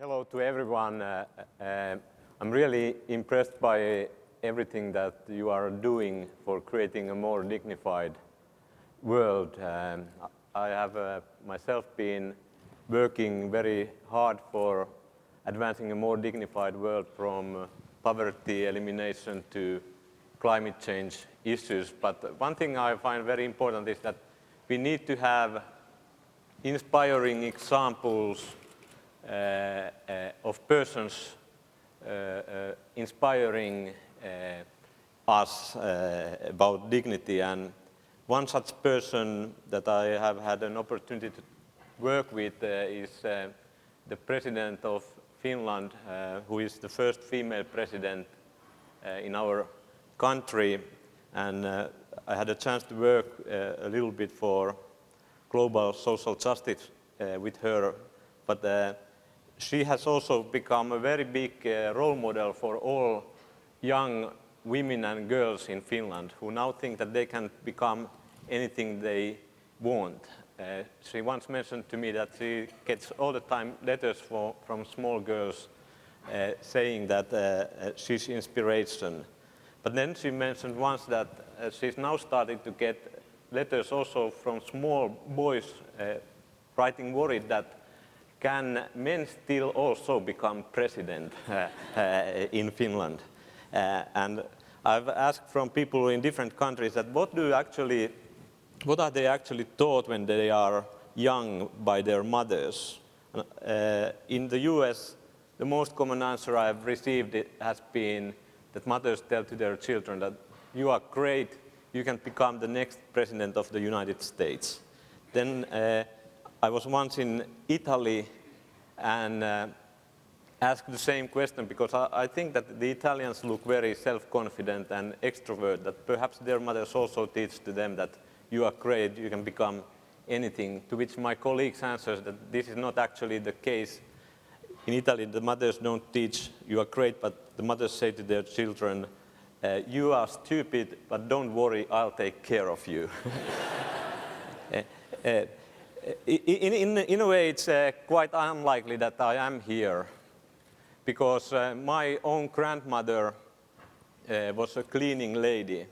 Hello to everyone. I'm really impressed by everything that you are doing for creating a more dignified world. I have myself been working very hard for advancing a more dignified world, from poverty elimination to climate change issues. But one thing I find very important is that we need to have inspiring examples of persons inspiring us about dignity. And one such person that I have had an opportunity to work with is the President of Finland, who is the first female president in our country. And I had a chance to work a little bit for global social justice with her, but she has also become a very big role model for all young women and girls in Finland who now think that they can become anything they want. She once mentioned to me that she gets all the time letters from small girls saying that she's inspiration. But then she mentioned once that she's now starting to get letters also from small boys writing worried that can men still also become president in Finland? And I've asked from people in different countries that what are they actually taught when they are young by their mothers? In the US, the most common answer I've received has been that mothers tell to their children that you are great, you can become the next president of the United States. Then I was once in Italy and asked the same question, because I think that the Italians look very self-confident and extrovert, that perhaps their mothers also teach to them that you are great, you can become anything, to which my colleagues answer that this is not actually the case. In Italy, the mothers don't teach you are great, but the mothers say to their children, you are stupid, but don't worry, I'll take care of you. In a way, it's quite unlikely that I am here, because my own grandmother was a cleaning lady.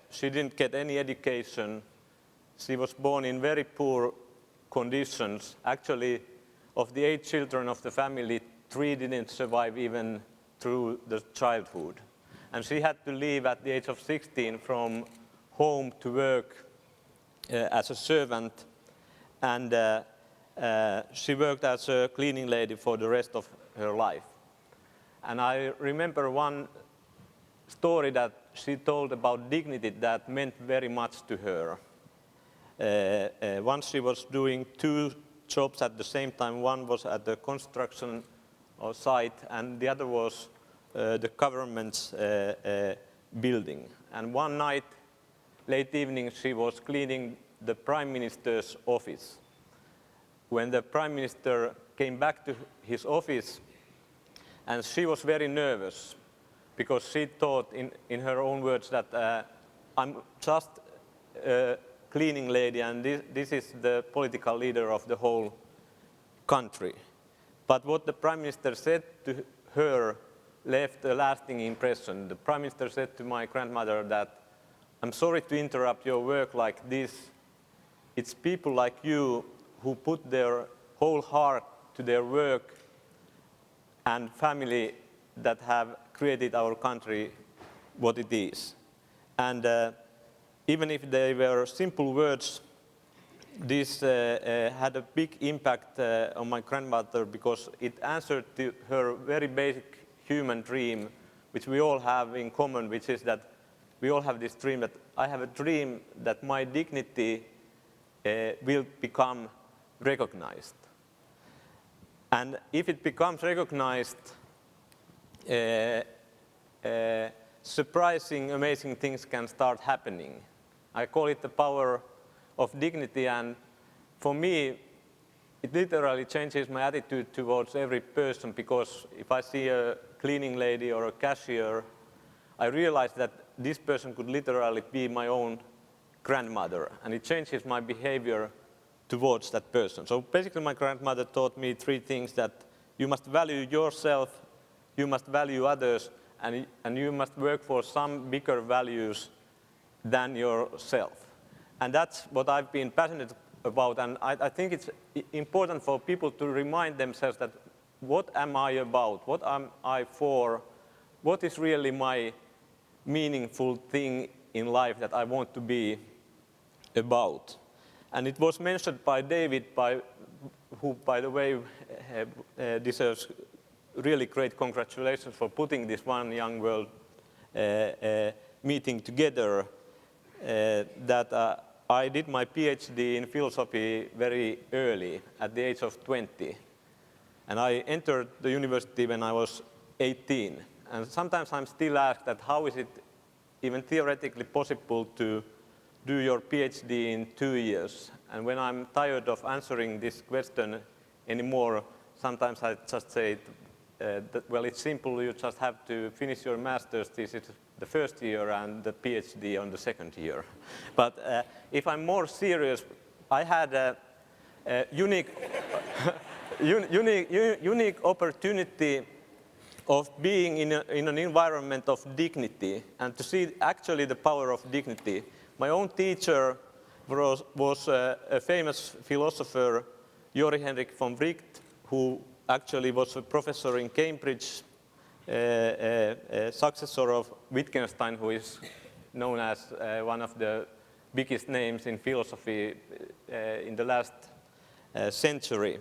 She didn't get any education. She was born in very poor conditions. Actually, of the 8 children of the family, 3 didn't survive even through the childhood. And she had to leave at the age of 16 from home to work as a servant. And she worked as a cleaning lady for the rest of her life. And I remember one story that she told about dignity that meant very much to her. Once she was doing 2 jobs at the same time. One was at the construction site, and the other was the government's building. And one night, late evening, she was cleaning the Prime Minister's office. When the Prime Minister came back to his office, and she was very nervous, because she thought, in her own words, that I'm just a cleaning lady, and this is the political leader of the whole country. But what the Prime Minister said to her left a lasting impression. The Prime Minister said to my grandmother that, I'm sorry to interrupt your work like this. It's people like you who put their whole heart to their work and family that have created our country what it is. And even if they were simple words, this had a big impact on my grandmother, because it answered to her very basic human dream, which we all have in common, which is that we all have this dream that I have a dream that my dignity will become recognized. And if it becomes recognized, surprising, amazing things can start happening. I call it the power of dignity, and for me, it literally changes my attitude towards every person, because if I see a cleaning lady or a cashier, I realize that this person could literally be my own grandmother, and it changes my behavior towards that person. So basically my grandmother taught me 3 things: that You must value yourself, you must value others, and you must work for some bigger values than yourself. And that's what I've been passionate about, and I think it's important for people to remind themselves that what am I about, what am I for, what is really my meaningful thing in life that I want to be about. And it was mentioned by David, who, by the way, deserves really great congratulations for putting this One Young World meeting together, that I did my PhD in philosophy very early, at the age of 20. And I entered the university when I was 18. And sometimes I'm still asked that how is it even theoretically possible to do your PhD in 2 years? And when I'm tired of answering this question anymore, sometimes I just say, that, well, it's simple, you just have to finish your master's thesis the first year and the PhD on the second year. But if I'm more serious, I had a unique, unique opportunity of being in an environment of dignity and to see actually the power of dignity. My own teacher was a famous philosopher, Jori Henrik von Wright, who actually was a professor in Cambridge, a successor of Wittgenstein, who is known as one of the biggest names in philosophy in the last century.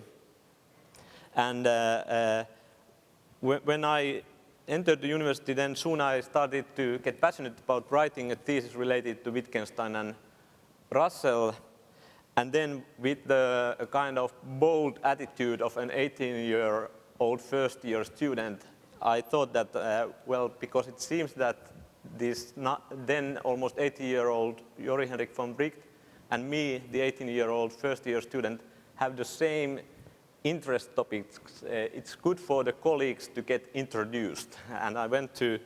And when I entered the university, then soon I started to get passionate about writing a thesis related to Wittgenstein and Russell. And then with a kind of bold attitude of an 18-year-old first-year student, I thought that, well, because it seems that this then almost 80-year-old Jori Henrik von Wright and me, the 18-year-old first-year student, have the same interest topics. It's good for the colleagues to get introduced. And I went to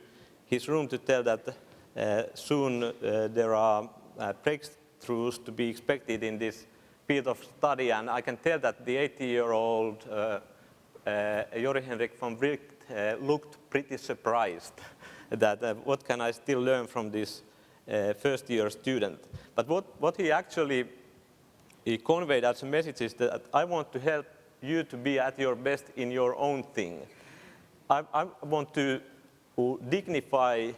his room to tell that soon there are breakthroughs to be expected in this field of study, and I can tell that the 80-year-old Jori Henrik von Wright looked pretty surprised that what can I still learn from this first-year student. But what he actually conveyed as a message is that I want to help you to be at your best in your own thing. I want to dignify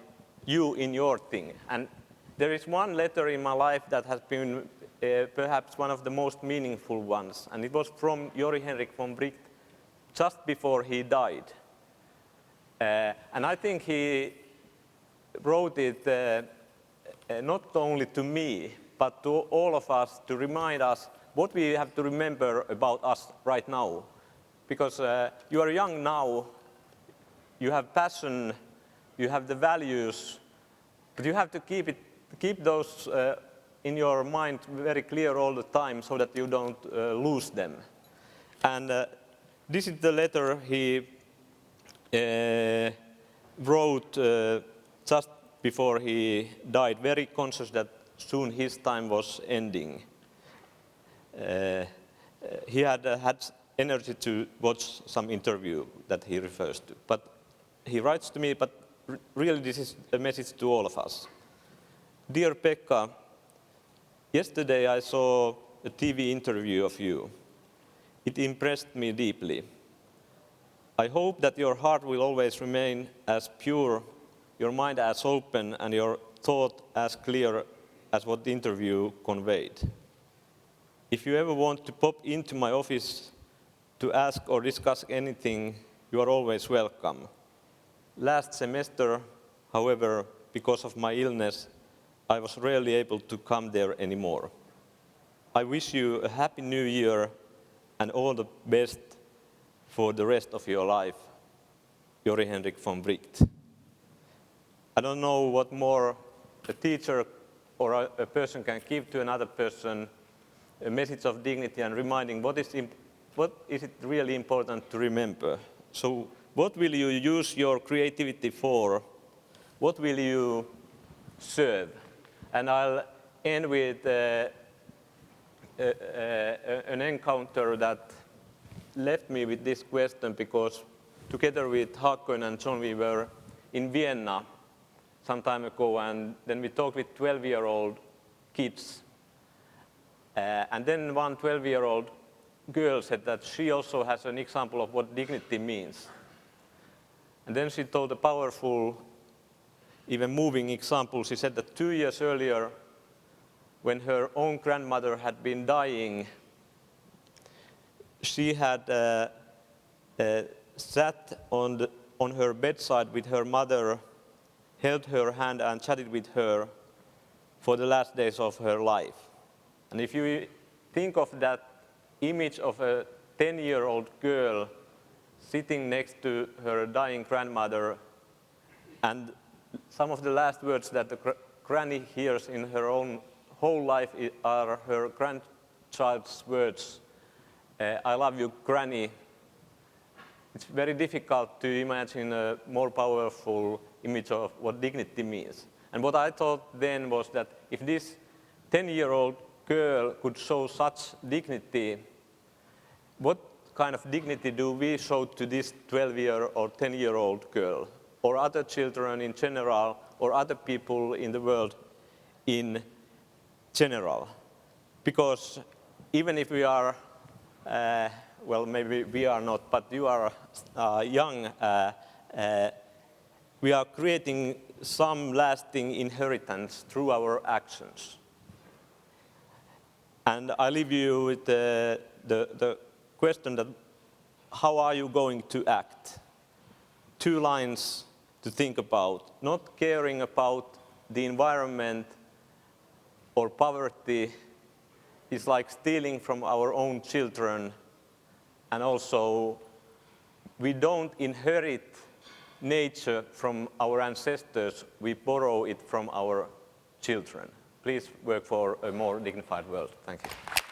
you in your thing. And there is one letter in my life that has been perhaps one of the most meaningful ones, and it was from Jori Henrik von Wright just before he died. And I think he wrote it not only to me, but to all of us to remind us what we have to remember about us right now. Because you are young now, you have passion, you have the values, but you have to keep those in your mind very clear all the time so that you don't lose them. And this is the letter he wrote just before he died, very conscious that soon his time was ending. He had energy to watch some interview that he refers to. But he writes to me, but really this is a message to all of us. Dear Pekka, yesterday I saw a TV interview of you. It impressed me deeply. I hope that your heart will always remain as pure, your mind as open, and your thought as clear as what the interview conveyed. If you ever want to pop into my office to ask or discuss anything, you are always welcome. Last semester, however, because of my illness, I was rarely able to come there anymore. I wish you a happy new year and all the best for the rest of your life. Jori Henrik von Wright. I don't know what more a teacher or a person can give to another person, a message of dignity and reminding what is it really important to remember. So what will you use your creativity for? What will you serve? And I'll end with an encounter that left me with this question because together with Haakon and John, we were in Vienna some time ago, and then we talked with 12-year-old kids. And then one 12-year-old girl said that she also has an example of what dignity means. And then she told a powerful, even moving example. She said that 2 years earlier, when her own grandmother had been dying, she had sat on her bedside with her mother, held her hand and chatted with her for the last days of her life. And if you think of that image of a 10-year-old girl sitting next to her dying grandmother, and some of the last words that the granny hears in her own whole life are her grandchild's words, "I love you, Granny." It's very difficult to imagine a more powerful image of what dignity means. And what I thought then was that if this 10-year-old girl could show such dignity, what kind of dignity do we show to this 12-year or 10-year-old girl, or other children in general, or other people in the world in general? Because even if we are, well, maybe we are not, but you are young, we are creating some lasting inheritance through our actions. And I leave you with the question that, how are you going to act? 2 lines to think about. Not caring about the environment or poverty is like stealing from our own children, and also we don't inherit nature from our ancestors, we borrow it from our children. Please work for a more dignified world. Thank you.